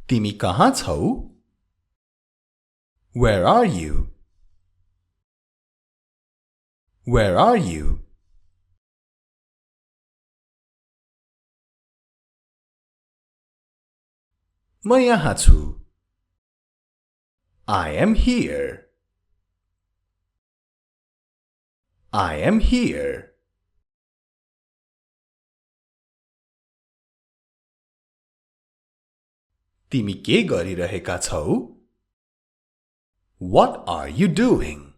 तिमी कहाँ छौ? Where are you? Where are you? म यहाँ छु. I am here. I am here. तिमी के गरिरहेका छौ? What are you doing?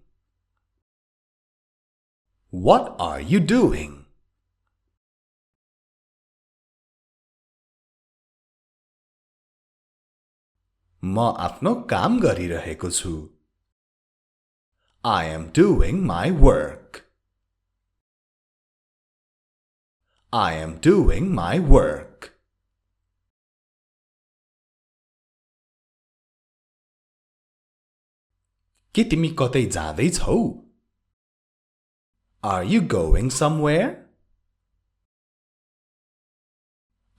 What are you doing? म आफ्नो काम गरिरहेको छु. I am doing my work. I am doing my work. के तिमी कतै जाँदै छौ? Are you going somewhere?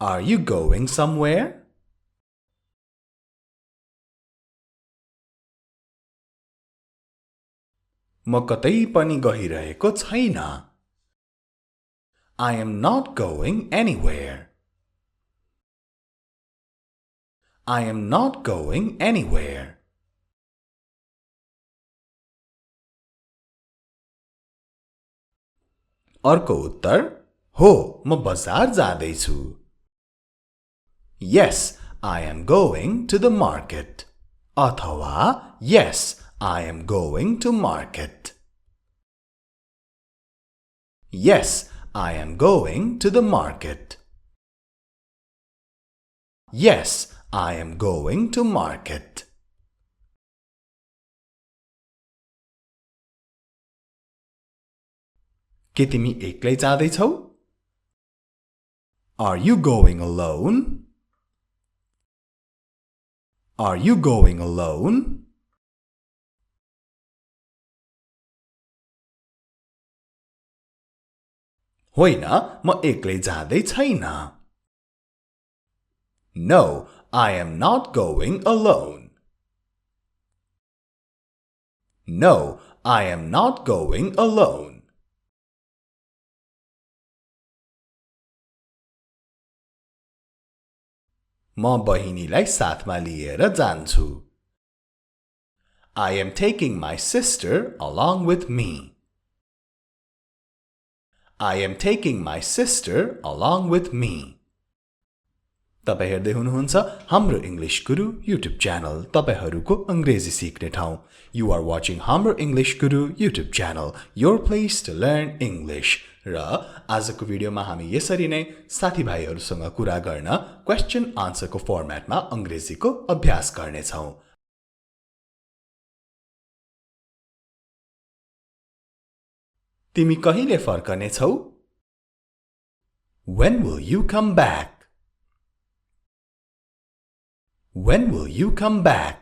Are you going somewhere? म कतै पनि गइरहेको छैन. I am not going anywhere. I am not going anywhere. अर्को उत्तर हो म बजार जाँदै छु. Yes, I am going to the market. अथवा Yes, I am going to market. Yes, I am going to the market. Yes, I am going to market. के तिमी एक्लै जाँदै छौ? Are you going alone? Are you going alone? होइन, म एक्लै जाँदै छैन. No, I am not going alone. No, I am not going alone. म बहिनीलाई साथमा लिएर जान्छु. I am taking my sister along with me. I am taking my sister along with me. तपाईं हेर्दै हुनुहुन्छ हाम्रो इंग्लिश गुरु YouTube च्यानल, तपाईहरुको अंग्रेजी सिक्ने ठाउँ. You are watching Hamro English Guru YouTube channel, your place to learn English. र आजको भिडियोमा हामी यसरी नै साथीभाइहरुसँग कुरा गर्न क्वेशन आन्सर को फर्मेटमा अंग्रेजीको अभ्यास गर्ने छौं. तिमी कहिले फर्कने छौ? When will you come back? When will you come back?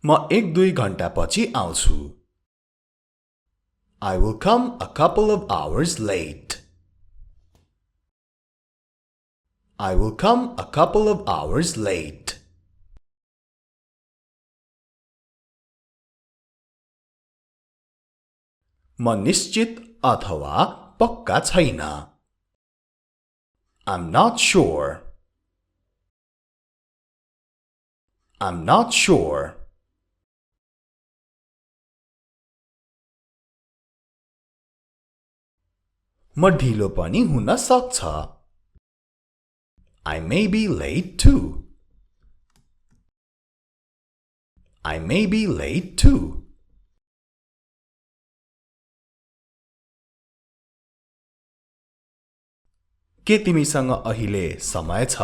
म 1-2 घण्टा पछि आउँछु. I will come a couple of hours late. I will come a couple of hours late. म निश्चित अथवा पक्का छैन. I'm not sure. I'm not sure. म ढिलो पनि हुन सक्छ. I may be late too. I may be late too. के तिमीसँग अहिले समय छ?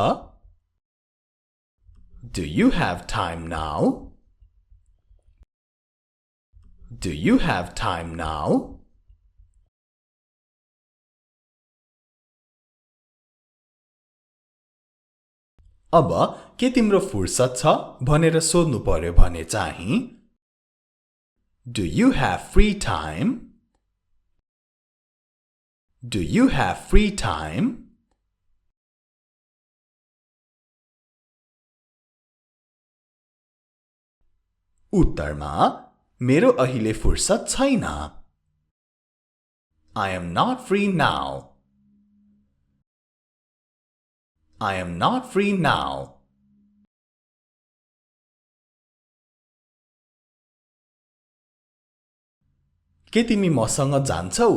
Do you have time now? Do you have time now? अब के तिम्रो फुर्सद छ भनेर सोध्नु पर्यो भने चाहिँ Do you have free time? Do you have free time? उत्तरमा मेरो अहिले फुर्सद छैन. I am not free now. I am not free now. के तिमी मसँग जान्छौ?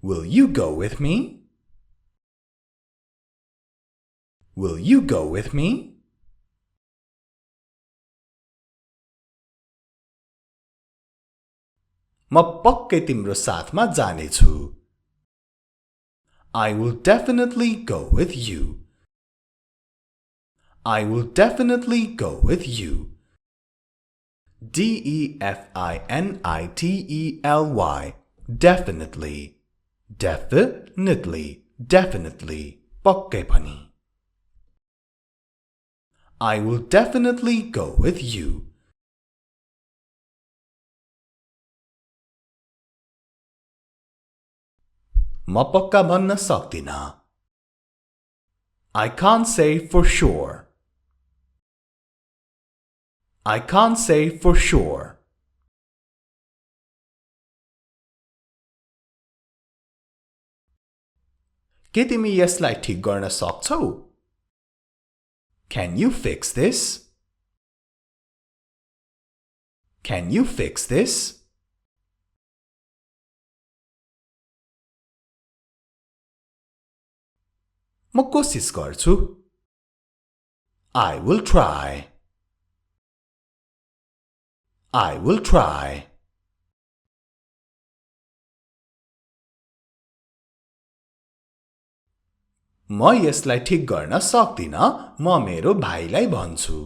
Will you go with me? Will you go with me? म पक्कै तिम्रो साथमा जानेछु. I will definitely go with you. I will definitely go with you. definitely. Definitely. Definitely. Definitely. पक्कै पनि. I will definitely go with you. म पक्का भन्न सक्दिन. I can't say for sure. I can't say for sure. के तिमी यसलाई ठिक गर्न सक्छौ? Can you fix this? Can you fix this? म कोशिश गर्छु. I will try. I will try. म यसलाई ठिक गर्न सक्दिन. म मेरो भाइलाई भन्छु.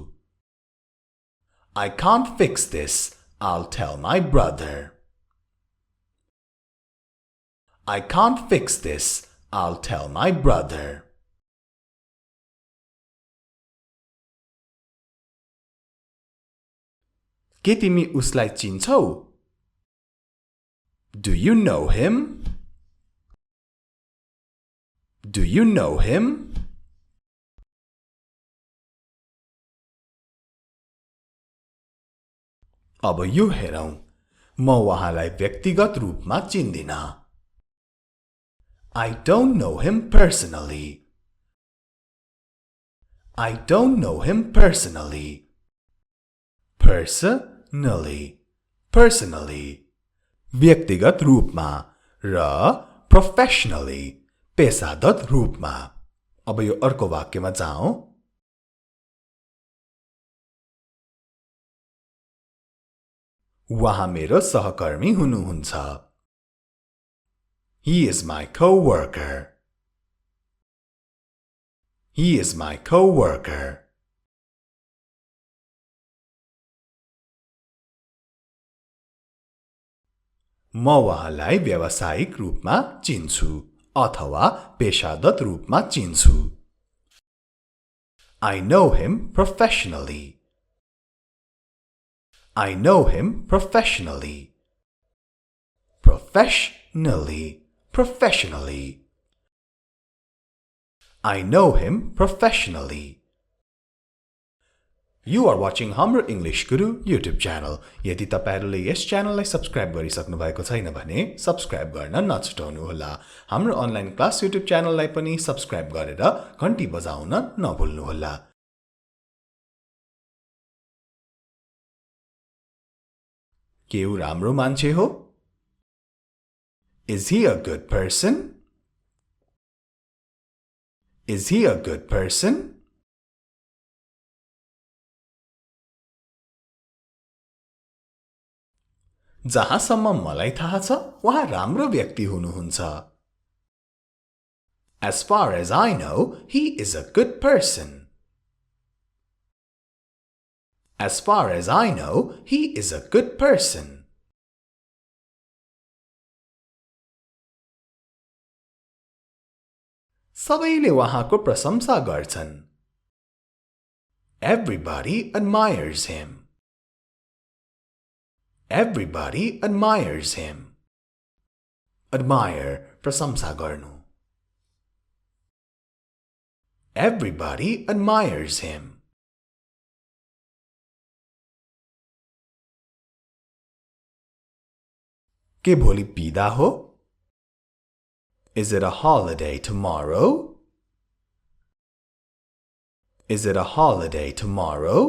I can't fix this. I'll tell my brother. I can't fix this. I'll tell my brother. के तिमी उसलाई चिन्छौ? Do you know him? Do you know him? अब यो हेरौं. म उहाँलाई व्यक्तिगत रूपमा चिन्दिन. I don't know him personally. I don't know him personally. Personally. Personally. व्यक्तिगत रूपमा र professionally. पेशागत रूपमा. अब यो अर्को वाक्यमा जाऔं. उहाँ मेरो सहकर्मी हुनुहुन्छ. He is my co-worker. He is my co-worker. म उहाँलाई व्यावसायिक रूपमा चिन्छु अथवा पेशागत रूपमा चिन्छु. I know him professionally. I know him professionally. Professionally. Professionally. I know him professionally. You are watching Hamro English Guru YouTube channel. यदि तपाईहरुले यस च्यानललाई सब्स्क्राइब गरिसक्नु भएको छैन भने सब्स्क्राइब गर्न नछुटाउनु होला. हाम्रो अनलाइन क्लास YouTube च्यानललाई पनि सब्स्क्राइब गरेर घण्टी बजाउन नभुल्नु होला. के उ राम्रो मान्छे हो? Is he a good person? Is he a good person? जहाँसम्म मलाई थाहा छ उहाँ राम्रो व्यक्ति हुनुहुन्छ. As far as I know, he is a good person. As far as I know, he is a good person. सबैले उहाँको प्रशंसा गर्छन्. Everybody admires him. Everybody admires him. admire, प्रशंसा गर्नु. Everybody admires him. के भोलि बिदा हो? Is it a holiday tomorrow? Is it a holiday tomorrow?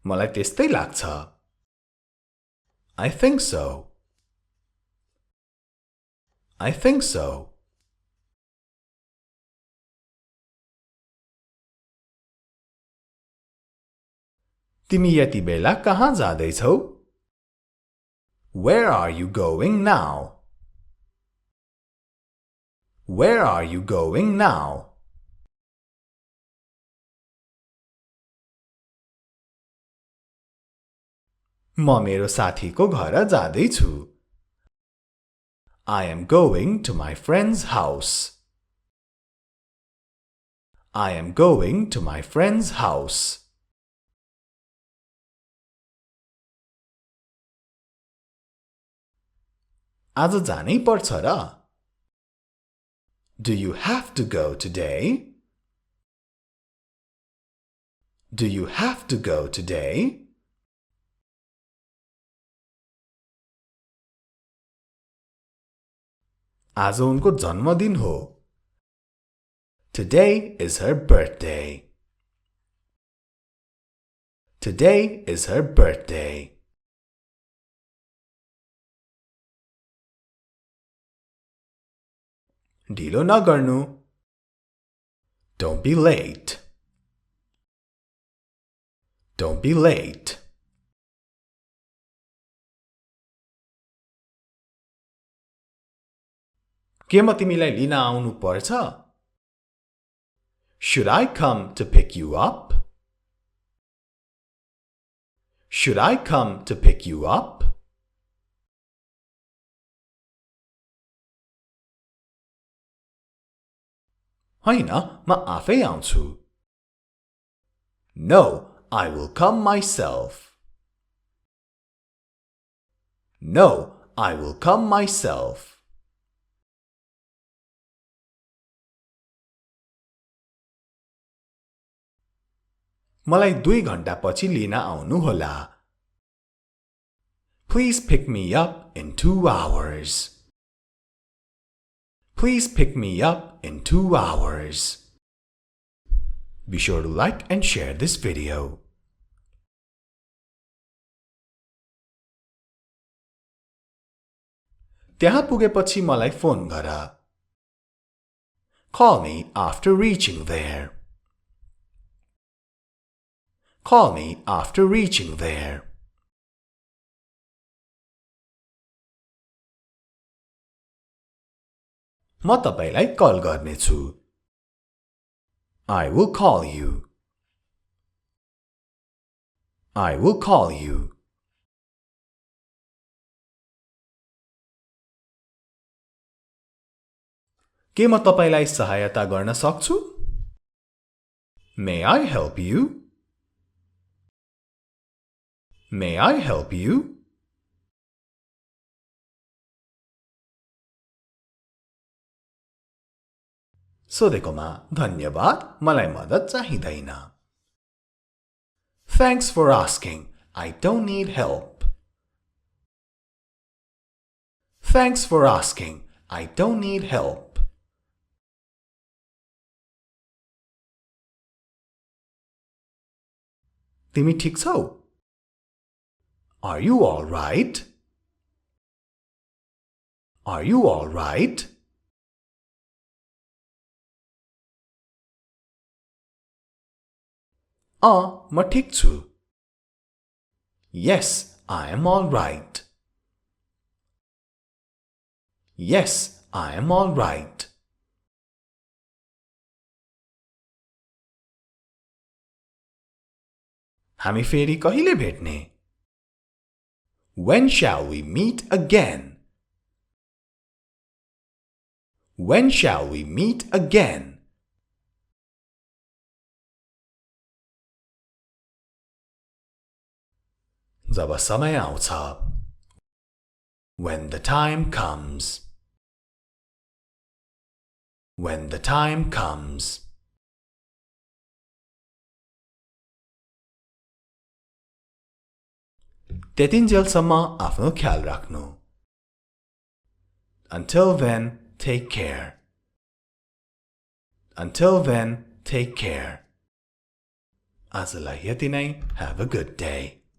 मलाई त्यस्तै लाग्छ. I think so. I think so. तिमी यति बेला कहाँ जाँदैछौ? Where are you going now? Where are you going now? म मेरो साथीको घर जाँदैछु. I am going to my friend's house. I am going to my friend's house. आज जानै पर्छ र? Do you have to go today? Do you have to go today? आज उनको जन्मदिन हो. Today is her birthday. Today is her birthday. ढिलो नगर्नु. Don't be late. Don't be late. के म तिमीलाई लिन आउनु पर्छ? Should I come to pick you up? Should I come to pick you up? हैन, म आफै आउँछु. No, I will come myself. No, I will come myself. मलाई 2 घण्टापछि लिन आउनु होला. Please pick me up in 2 hours. Please pick me up in 2 hours. Be sure to like and share this video. त्यहाँ पुगेपछि मलाई फोन गर. Call me after reaching there. Call me after reaching there. म तपाईलाई call गर्नेछु. I will call you. I will call you. के म तपाईलाई सहायता गर्न सक्छु? May I help you? May I help you? सोधेकोमा धन्यवाद. मलाई मद्दत चाहिँदैन. Thanks for asking. I don't need help. Thanks for asking. I don't need help. तिमी ठीक छौ? Are you all right? Are you all right? म ठीक छु. Yes, I am all right. Yes, I am all right. हामी फेरि कहिले भेट्ने? When shall we meet again? When shall we meet again? जब समय आउँछ when the time comes when the time comes त्यतिन्जेलसम्म आफ्नो ख्याल राख्नु until then take care until then take care आजलाई यति नै have a good day